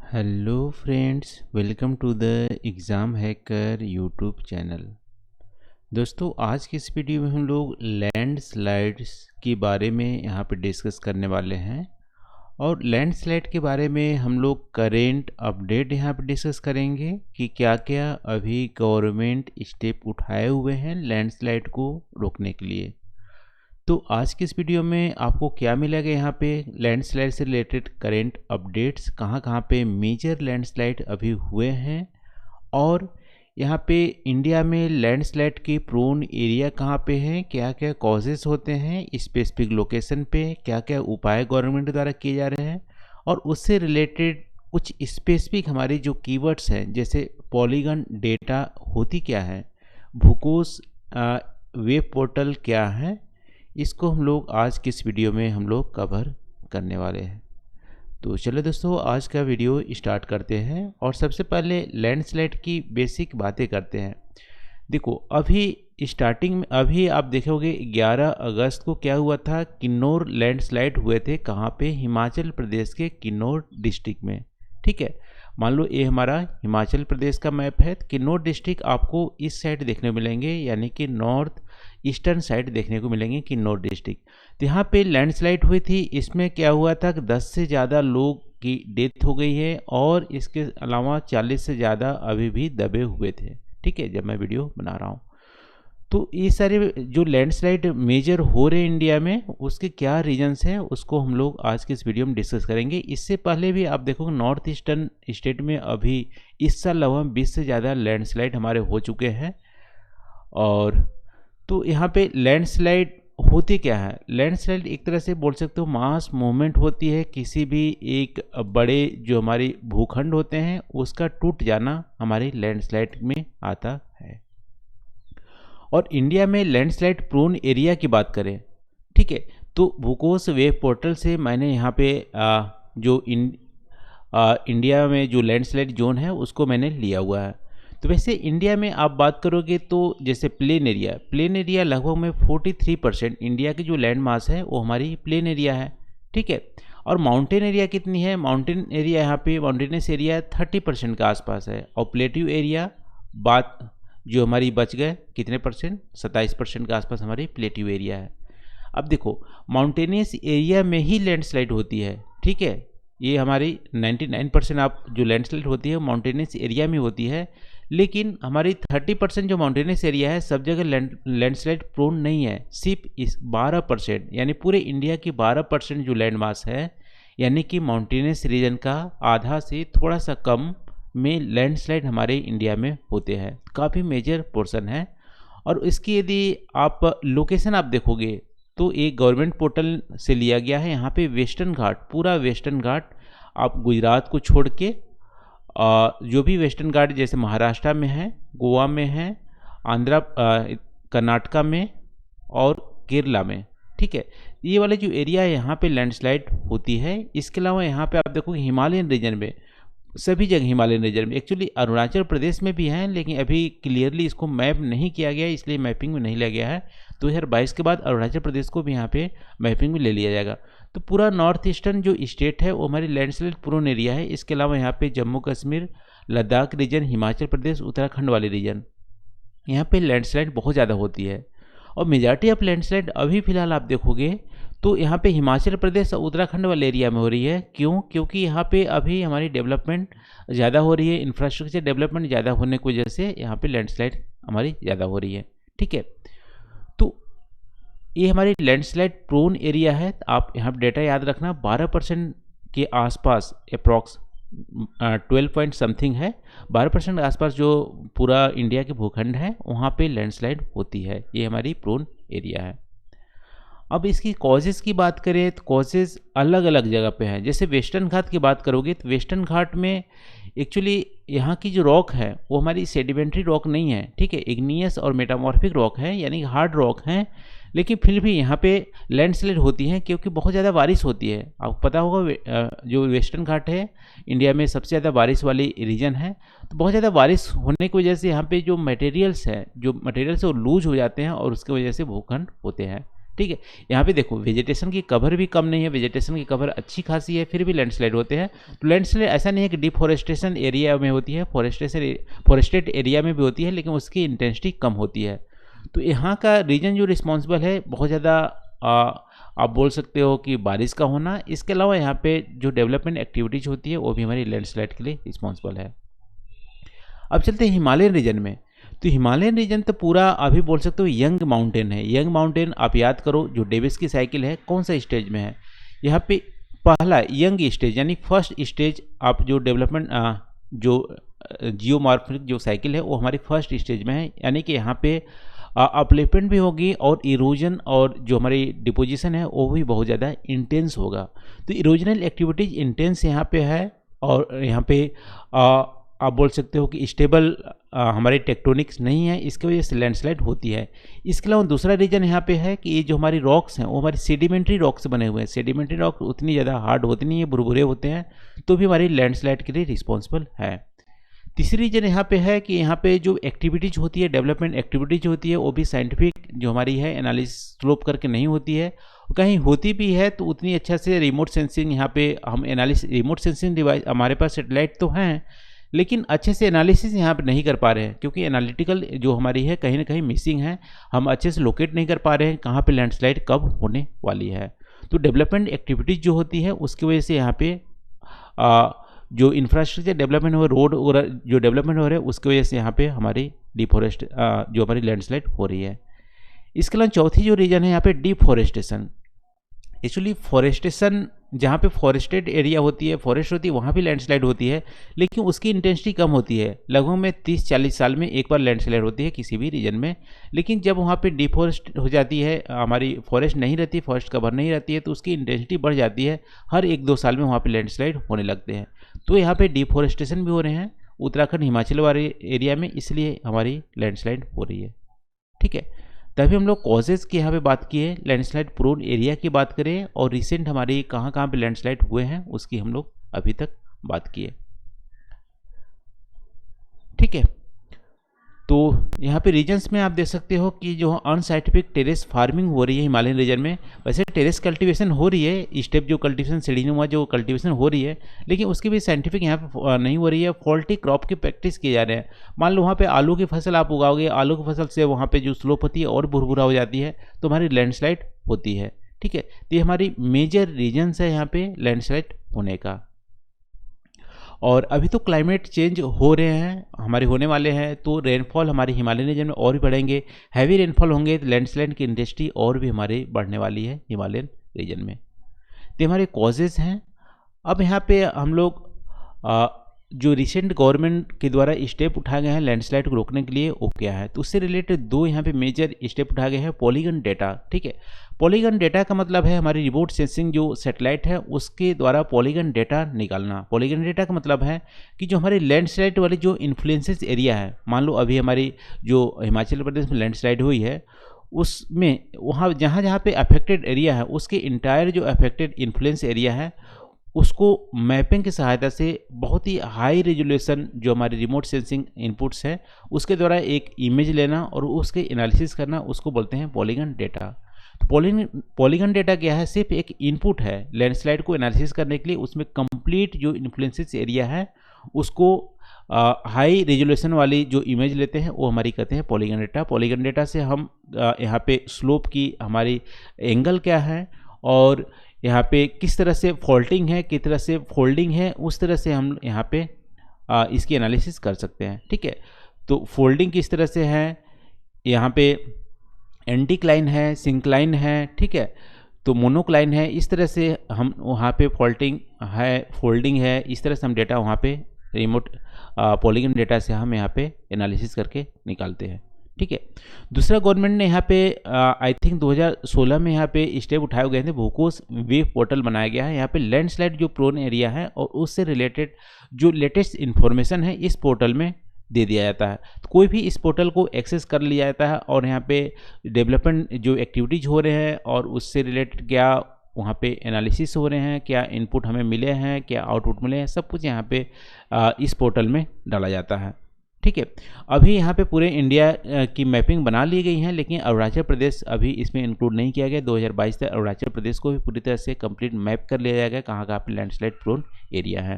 Hello friends, welcome to the exam hacker YouTube channel. दोस्तों, आज की इस वीडियो में हम लोग लैंडस्लाइड्स के बारे में यहाँ पे डिस्कस करने वाले हैं। और लैंडस्लाइड के बारे में हम लोग करेंट अपडेट यहाँ पे डिस्कस करेंगे कि क्या क्या अभी गवर्नमेंट स्टेप उठाए हुए हैं लैंडस्लाइड को रोकने के लिए। तो आज की इस वीडियो में आपको क्या मिलेगा, यहाँ पे लैंडस्लाइड से रिलेटेड करेंट अपडेट्स, कहाँ कहाँ पे मेजर लैंडस्लाइड अभी हुए हैं, और यहाँ पे इंडिया में लैंडस्लाइड के प्रोन एरिया कहाँ पे हैं, क्या क्या कॉजेस होते हैं स्पेसिफिक लोकेशन पे, क्या क्या उपाय गवर्नमेंट द्वारा किए जा रहे हैं, और उससे रिलेटेड कुछ स्पेसिफिक हमारे जो कीवर्ड्स हैं, जैसे पॉलीगन डेटा होती क्या है, भूकोस वेब पोर्टल क्या है, इसको हम लोग आज की इस वीडियो में हम लोग कवर करने वाले हैं। तो चलो दोस्तों, आज का वीडियो स्टार्ट करते हैं और सबसे पहले लैंडस्लाइड की बेसिक बातें करते हैं। देखो, अभी स्टार्टिंग में अभी आप देखोगे 11 अगस्त को क्या हुआ था, किन्नौर लैंडस्लाइड हुए थे। कहाँ पे? हिमाचल प्रदेश के किन्नौर डिस्ट्रिक्ट में। ठीक है, मान लो ये हमारा हिमाचल प्रदेश का मैप है। किन्नौर डिस्ट्रिक्ट आपको इस साइड देखने को मिलेंगे, यानी कि नॉर्थ ईस्टर्न साइड देखने को मिलेंगे किन्नौर डिस्ट्रिक्ट। तो यहाँ पे लैंडस्लाइड हुई थी। इसमें क्या हुआ था कि 10 से ज़्यादा लोग की डेथ हो गई है और इसके अलावा 40 से ज़्यादा अभी भी दबे हुए थे। ठीक है, जब मैं वीडियो बना रहा हूँ। तो ये सारे जो लैंडस्लाइड मेजर हो रहे हैं इंडिया में, उसके क्या रीजन्स हैं उसको हम लोग आज के इस वीडियो में डिस्कस करेंगे। इससे पहले भी आप देखोगे नॉर्थ ईस्टर्न स्टेट में अभी इस साल लगभग 20 से ज़्यादा लैंडस्लाइड हमारे हो चुके हैं। और तो यहाँ पे लैंडस्लाइड होती क्या है? लैंडस्लाइड एक तरह से बोल सकते हो मास मूवमेंट होती है। किसी भी एक बड़े जो हमारे भूखंड होते हैं उसका टूट जाना हमारे लैंडस्लाइड में आता है। और इंडिया में लैंडस्लाइड प्रोन एरिया की बात करें, ठीक है, तो भूकोस वेब पोर्टल से मैंने यहाँ पे इंडिया में जो लैंडस्लाइड जोन है उसको मैंने लिया हुआ है। तो वैसे इंडिया में आप बात करोगे तो जैसे प्लेन एरिया लगभग में 43% इंडिया की जो लैंड मास है वो हमारी प्लेन एरिया है। ठीक है, और माउंटेन एरिया कितनी है? माउंटेन एरिया यहाँ पे माउंटेनस एरिया 30% के आसपास है। और प्लेट्यू एरिया बात जो हमारी बच गए कितने परसेंट? 27% के आसपास हमारी प्लेट्यू एरिया है। अब देखो, माउंटेनियस एरिया में ही लैंडस्लाइड होती है। ठीक है, ये हमारी 99% आप जो लैंडस्लाइड होती है माउंटेनियस एरिया में होती है। लेकिन हमारी 30% जो माउंटेनियस एरिया है सब जगह लैंडस्लाइड प्रोन नहीं है। सिर्फ इस 12%, यानी पूरे इंडिया की 12% जो लैंड मास है, यानी कि माउंटेनियस रीजन का आधा से थोड़ा सा कम में लैंडस्लाइड हमारे इंडिया में होते हैं। काफ़ी मेजर पोर्शन है। और इसकी यदि आप लोकेशन आप देखोगे तो एक गवर्नमेंट पोर्टल से लिया गया है। यहाँ पे वेस्टर्न घाट, पूरा वेस्टर्न घाट, आप गुजरात को छोड़ के जो भी वेस्टर्न घाट जैसे महाराष्ट्र में है, गोवा में है, कर्नाटका में और केरला में। ठीक है, ये वाले जो एरिया है यहाँ पे लैंडस्लाइड होती है। इसके अलावा यहाँ पे आप देखोगे हिमालयन रीजन में, सभी जगह हिमालयन रीजन में, एक्चुअली अरुणाचल प्रदेश में भी हैं लेकिन अभी क्लियरली इसको मैप नहीं किया गया, इसलिए मैपिंग में नहीं लिया गया है। 2022 के बाद अरुणाचल प्रदेश को भी यहाँ पे मैपिंग में ले लिया जाएगा। तो पूरा नॉर्थ ईस्टर्न जो स्टेट है वो हमारी लैंडस्लाइड प्रोन एरिया है। इसके अलावा यहाँ पे जम्मू कश्मीर, लद्दाख रीजन, हिमाचल प्रदेश, उत्तराखंड वाले रीजन, यहाँ पे लैंडस्लाइड बहुत ज़्यादा होती है। और मेजॉरिटी ऑफ लैंडस्लाइड अभी फ़िलहाल आप देखोगे तो यहाँ पे हिमाचल प्रदेश और उत्तराखंड वाले एरिया में हो रही है। क्यों? क्योंकि यहाँ पे अभी हमारी डेवलपमेंट ज़्यादा हो रही है, इंफ्रास्ट्रक्चर डेवलपमेंट ज़्यादा होने की वजह से यहाँ पे लैंडस्लाइड हमारी ज़्यादा हो रही है। ठीक है, तो ये हमारी लैंडस्लाइड प्रोन एरिया है। आप यहाँ पर डेटा याद रखना, 12% के आसपास अप्रॉक्स 12 पॉइंट समथिंग है, 12% के आसपास जो पूरा इंडिया के भूखंड है वहाँ पे लैंडस्लाइड होती है। ये हमारी प्रोन एरिया है। अब इसकी कॉजेज़ की बात करें तो कॉजेज़ अलग अलग जगह पे हैं। जैसे वेस्टर्न घाट की बात करोगे तो वेस्टर्न घाट में एक्चुअली यहाँ की जो रॉक है वो हमारी सेडिमेंट्री रॉक नहीं है। ठीक है, इग्नियस और मेटामॉर्फिक रॉक है, यानी हार्ड रॉक है। लेकिन फिर भी यहाँ पे लैंडस्लाइड होती है क्योंकि बहुत ज़्यादा बारिश होती है। आपको पता होगा जो वेस्टर्न घाट है इंडिया में सबसे ज़्यादा बारिश वाली रीजन है। तो बहुत ज़्यादा बारिश होने की वजह से यहाँ पे जो मटेरियल्स हैं वो लूज हो जाते हैं और उसकी वजह से भूखंड होते हैं। ठीक है। यहाँ पे देखो वेजिटेशन की कवर भी कम नहीं है, वेजिटेशन की कवर अच्छी खासी है, फिर भी लैंडस्लाइड होते हैं। तो लैंडस्लाइड ऐसा नहीं है कि डिफॉरेस्टेशन एरिया में होती है, फॉरेस्टेड एरिया में भी होती है, लेकिन उसकी इंटेंसिटी कम होती है। तो यहाँ का रीजन जो रिस्पॉन्सिबल है बहुत ज़्यादा आप बोल सकते हो कि बारिश का होना, इसके अलावा यहाँ पे जो डेवलपमेंट एक्टिविटीज होती है वो भी हमारी लैंडस्लाइड के लिए रिस्पॉन्सिबल है। अब चलते हैं हिमालयन रीजन में। तो हिमालयन रीजन तो पूरा अभी बोल सकते हो यंग माउंटेन है। यंग माउंटेन आप याद करो, जो डेविस की साइकिल है कौन सा स्टेज में है, यहाँ पे पहला यंग स्टेज यानी फर्स्ट स्टेज। आप जो डेवलपमेंट जो जियोमॉर्फिक जो साइकिल है वो हमारी फर्स्ट स्टेज में है, यानी कि यहाँ पे अपलिफ्टमेंट भी होगी और इरोजन और जो हमारी डिपोजिशन है वो भी बहुत ज़्यादा इंटेंस होगा। तो इरोजनल एक्टिविटीज इंटेंस यहाँ पे है, और यहाँ पे आप बोल सकते हो कि स्टेबल हमारे टेक्टोनिक्स नहीं है, इसकी वजह से लैंडस्लाइड होती है। इसके अलावा दूसरा रीजन यहाँ पे है कि ये जो हमारी रॉक्स हैं वो हमारी सेडिमेंट्री रॉक से बने हुए हैं। सेडिमेंट्री रॉक उतनी ज़्यादा हार्ड होती नहीं है, भुरभुरे होते हैं, तो भी हमारी लैंडस्लाइड के लिए रिस्पॉन्सिबल है। तीसरी रीजन यहाँ पे है कि यहाँ पे जो एक्टिविटीज होती है, डेवलपमेंट एक्टिविटीज होती है, वो भी साइंटिफिक जो हमारी है एनालिसिस स्लोप करके नहीं होती है। कहीं होती भी है तो उतनी अच्छा से रिमोट सेंसिंग यहाँ पे हम एनालिसिस, रिमोट सेंसिंग डिवाइस हमारे पास सेटेलाइट तो हैं, लेकिन अच्छे से एनालिसिस यहाँ पे नहीं कर पा रहे हैं, क्योंकि एनालिटिकल जो हमारी है कहीं ना कहीं मिसिंग है। हम अच्छे से लोकेट नहीं कर पा रहे हैं कहाँ पे लैंडस्लाइड कब होने वाली है। तो डेवलपमेंट एक्टिविटीज जो होती है उसकी वजह से यहाँ पे जो इंफ्रास्ट्रक्चर डेवलपमेंट हो, रोड वगैरह जो डेवलपमेंट हो रहा है उसकी वजह से यहाँ पे हमारी जो हमारी लैंडस्लाइड हो रही है। इसके अलावा चौथी जो रीजन है यहाँ पे डिफॉरेस्टेशन। एक्चुअली फॉरेस्टेशन जहाँ पे फॉरेस्टेड एरिया होती है, फॉरेस्ट होती है, वहाँ भी लैंडस्लाइड होती है, लेकिन उसकी इंटेंसिटी कम होती है। लगभग में 30-40 साल में एक बार लैंडस्लाइड होती है किसी भी रीजन में। लेकिन जब वहाँ पे डिफॉरेस्ट हो जाती है, हमारी फॉरेस्ट नहीं रहती, फॉरेस्ट कवर नहीं रहती है, तो उसकी इंटेंसिटी बढ़ जाती है। हर 1-2 साल में वहाँ पे लैंडस्लाइड होने लगते हैं। तो यहाँ पे डिफॉरेस्टेशन भी हो रहे हैं उत्तराखंड हिमाचल वाले एरिया में, इसलिए हमारी लैंडस्लाइड हो रही है। ठीक है, तभी हम लोग कॉजेज़ की यहाँ पे बात किए, लैंडस्लाइड प्रोन एरिया की बात करें, और रिसेंट हमारी कहाँ कहाँ पे लैंडस्लाइड हुए हैं उसकी हम लोग अभी तक बात किए। ठीक है, तो यहाँ पे रीजन्स में आप देख सकते हो कि जो अनसाइंटिफिक टेरेस फार्मिंग हो रही है हिमालयन रीजन में। वैसे टेरेस कल्टीवेशन हो रही है, स्टेप जो कल्टीवेशन, सीढ़ीनुमा जो कल्टीवेशन हो रही है, लेकिन उसकी भी साइंटिफिक यहाँ पे नहीं हो रही है। फॉल्टी क्रॉप की प्रैक्टिस किए जा रहे हैं। मान लो वहाँ पे आलू की फसल आप उगाओगे, आलू की फसल से वहाँ पे जो स्लोप होती है और भुरभुरा हो जाती है, तो हमारी लैंडस्लाइड होती है। ठीक है, तो ये हमारी मेजर रीजन्स है यहाँ पे लैंडस्लाइड होने का। और अभी तो क्लाइमेट चेंज हो रहे हैं, हमारे होने वाले हैं, तो रेनफॉल हमारे हिमालयन रीजन में और भी बढ़ेंगे। हैवी रेनफॉल होंगे तो लैंडस्लाइड की इंटेंसिटी और भी हमारे बढ़ने वाली है हिमालयन रीजन में। तो हमारे कॉजेज़ हैं। अब यहाँ पे हम लोग जो रिसेंट गवर्नमेंट के द्वारा स्टेप उठाए गए हैं लैंडस्लाइड को रोकने के लिए, वो क्या है, तो उससे रिलेटेड 2 यहाँ पे मेजर स्टेप उठाए गए हैं। Polygon data. ठीक है, पॉलीगन डेटा का मतलब है हमारी रिमोट सेंसिंग जो सैटेलाइट है उसके द्वारा पॉलीगन डेटा निकालना। पॉलीगन डेटा का मतलब है कि जो हमारी लैंडस्लाइड वाली जो इन्फ्लुएंसेस एरिया है, मान लो अभी हमारी जो हिमाचल प्रदेश में लैंडस्लाइड हुई है, उसमें वहाँ जहाँ जहाँ पे अफेक्टेड एरिया है उसके इंटायर जो अफेक्टेड इन्फ्लुएंस एरिया है उसको मैपिंग की सहायता से बहुत ही हाई रेजोल्यूशन जो हमारे रिमोट सेंसिंग इनपुट्स हैं उसके द्वारा एक इमेज लेना और उसके एनालिसिस करना, उसको बोलते हैं पॉलीगन डेटा। तो पॉलीगन डेटा क्या है, सिर्फ एक इनपुट है लैंडस्लाइड को एनालिसिस करने के लिए। उसमें कंप्लीट जो इन्फ्लुएंसेस एरिया है उसको हाई रेजोल्यूशन वाली जो इमेज लेते हैं वो हमारी कहते हैं पॉलीगन डेटा। पॉलीगन डेटा से हम यहाँ पे स्लोप की हमारी एंगल क्या है और यहाँ पे किस तरह से फॉल्टिंग है, किस तरह से फोल्डिंग है, उस तरह से हम यहाँ पे इसकी एनालिसिस कर सकते हैं। ठीक है, तो फोल्डिंग किस तरह से है, यहाँ पे एंटीक्लाइन है, सिंक्लाइन है, ठीक है, तो मोनोक्लाइन है, इस तरह से हम वहाँ पे फॉल्टिंग है, फोल्डिंग है, इस तरह से हम डेटा वहाँ पे रिमोट पॉलीगन डेटा से हम यहाँ पे एनालिसिस करके निकालते हैं। ठीक है, दूसरा गवर्नमेंट ने यहाँ पे आई थिंक 2016 में यहाँ पे स्टेप उठाए गए थे, भूकोस वेव पोर्टल बनाया गया है। यहाँ पे लैंडस्लाइड जो प्रोन एरिया है और उससे रिलेटेड जो लेटेस्ट इन्फॉर्मेशन है इस पोर्टल में दे दिया जाता है। तो कोई भी इस पोर्टल को एक्सेस कर लिया जाता है और यहाँ पे डेवलपमेंट जो एक्टिविटीज़ हो रहे हैं और उससे रिलेटेड क्या वहाँ पे एनालिसिस हो रहे हैं, क्या इनपुट हमें मिले हैं, क्या आउटपुट मिले हैं, सब कुछ यहाँ पे इस पोर्टल में डाला जाता है। ठीक है। अभी यहाँ पे पूरे इंडिया की मैपिंग बना ली गई है, लेकिन अरुणाचल प्रदेश अभी इसमें इंक्लूड नहीं किया गया। 2022 तक अरुणाचल प्रदेश को भी पूरी तरह से कंप्लीट मैप कर लिया जाएगा कहाँ कहाँ पे लैंडस्लाइड प्रोन एरिया है।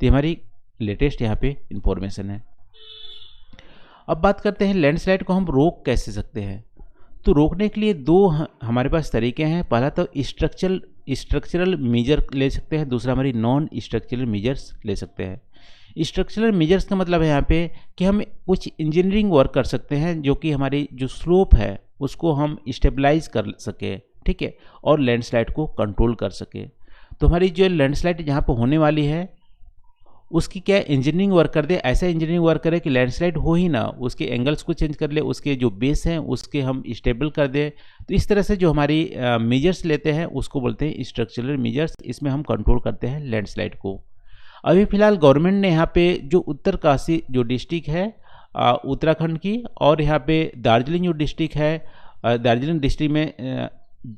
तो हमारी लेटेस्ट यहाँ पे इंफॉर्मेशन है। अब बात करते हैं लैंडस्लाइड को हम रोक कैसे सकते हैं। तो रोकने के लिए दो हमारे पास तरीके हैं। पहला तो स्ट्रक्चरल मेजर ले सकते हैं, दूसरा हमारी नॉन स्ट्रक्चरल मेजर्स ले सकते हैं। स्ट्रक्चरल मेजर्स का मतलब है यहाँ पे कि हम कुछ इंजीनियरिंग वर्क कर सकते हैं जो कि हमारी जो स्लोप है उसको हम स्टेबलाइज कर सके, ठीक है, और लैंडस्लाइड को कंट्रोल कर सके। तो हमारी जो लैंडस्लाइड यहाँ पर होने वाली है उसकी क्या इंजीनियरिंग वर्क कर दे, ऐसा इंजीनियरिंग वर्क करे कि लैंडस्लाइड हो ही ना, उसके एंगल्स को चेंज कर ले, उसके जो बेस हैं उसके हम स्टेबल कर दे। तो इस तरह से जो हमारी मेजर्स लेते हैं उसको बोलते हैं स्ट्रक्चरल मेजर्स। इसमें हम कंट्रोल करते हैं लैंडस्लाइड को। अभी फिलहाल गवर्नमेंट ने यहाँ पे जो उत्तरकाशी जो डिस्ट्रिक्ट है उत्तराखंड की, और यहाँ पे दार्जिलिंग जो डिस्ट्रिक्ट है, दार्जिलिंग डिस्ट्रिक्ट में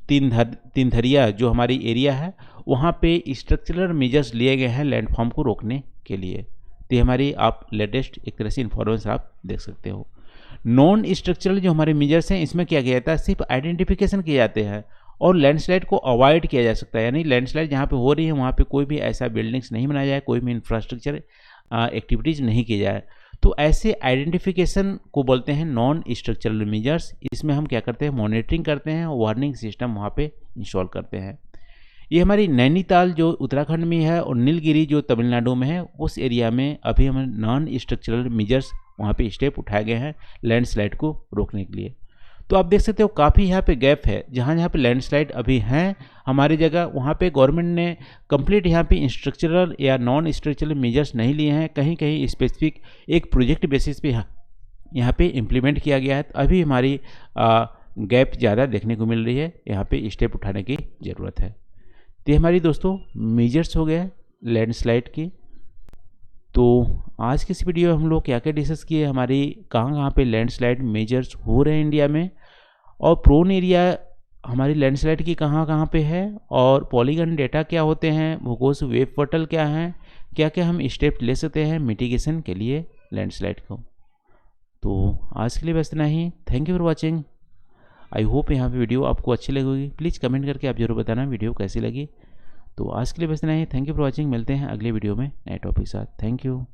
तीनधरिया जो हमारी एरिया है वहाँ पे स्ट्रक्चरल मेजर्स लिए गए हैं लैंडफॉर्म को रोकने के लिए। तो हमारी आप लेटेस्ट एक तरह से इन्फॉर्मेशन आप देख सकते हो। नॉन स्ट्रक्चरल जो हमारे मेजर्स हैं इसमें क्या किया जाता है, सिर्फ आइडेंटिफिकेशन किए जाते हैं और लैंडस्लाइड को अवॉइड किया जा सकता है। यानी लैंडस्लाइड जहाँ पे हो रही है वहाँ पे कोई भी ऐसा बिल्डिंग्स नहीं बनाया जाए, कोई भी इंफ्रास्ट्रक्चर एक्टिविटीज़ नहीं की जाए। तो ऐसे आइडेंटिफिकेशन को बोलते हैं नॉन स्ट्रक्चरल मेजर्स। इसमें हम क्या करते हैं, मॉनिटरिंग करते हैं, वार्निंग सिस्टम वहाँ पे इंस्टॉल करते हैं। ये हमारी नैनीताल जो उत्तराखंड में है और नीलगिरी जो तमिलनाडु में है उस एरिया में अभी हमें नॉन स्ट्रक्चरल मेजर्स वहाँ पे स्टेप उठाए गए हैं लैंडस्लाइड को रोकने के लिए। तो आप देख सकते हो काफ़ी यहाँ पे गैप है, जहाँ पे लैंडस्लाइड अभी हैं हमारी जगह वहाँ पे गवर्नमेंट ने कंप्लीट यहाँ पे स्ट्रक्चरल या नॉन स्ट्रक्चरल मेजर्स नहीं लिए हैं। कहीं कहीं स्पेसिफिक एक प्रोजेक्ट बेसिस पे यहाँ पे इम्प्लीमेंट किया गया है। तो अभी हमारी गैप ज़्यादा देखने को मिल रही है, यहाँ पे स्टेप उठाने की ज़रूरत है। तो हमारी दोस्तों मेजर्स हो गए लैंडस्लाइड की। तो आज की इस वीडियो में हम लोग क्या क्या डिस्कस किए, हमारी कहाँ कहाँ पे लैंडस्लाइड मेजर्स हो रहे हैं इंडिया में, और प्रोन एरिया हमारी लैंडस्लाइड की कहाँ कहाँ पे है, और पॉलीगन डेटा क्या होते हैं, भूगोस वेब पोर्टल क्या है, क्या क्या हम स्टेप ले सकते हैं मिटिगेशन के लिए लैंडस्लाइड को। तो आज के लिए बस इतना ही। Thank you for watching. I hope यहाँ पे वीडियो आपको अच्छी लगेगी। प्लीज़ कमेंट करके आप जरूर बताना वीडियो कैसी लगी। तो आज के लिए बस इतना ही। Thank you for watching. मिलते हैं अगले वीडियो में नए टॉपिक के साथ। Thank you.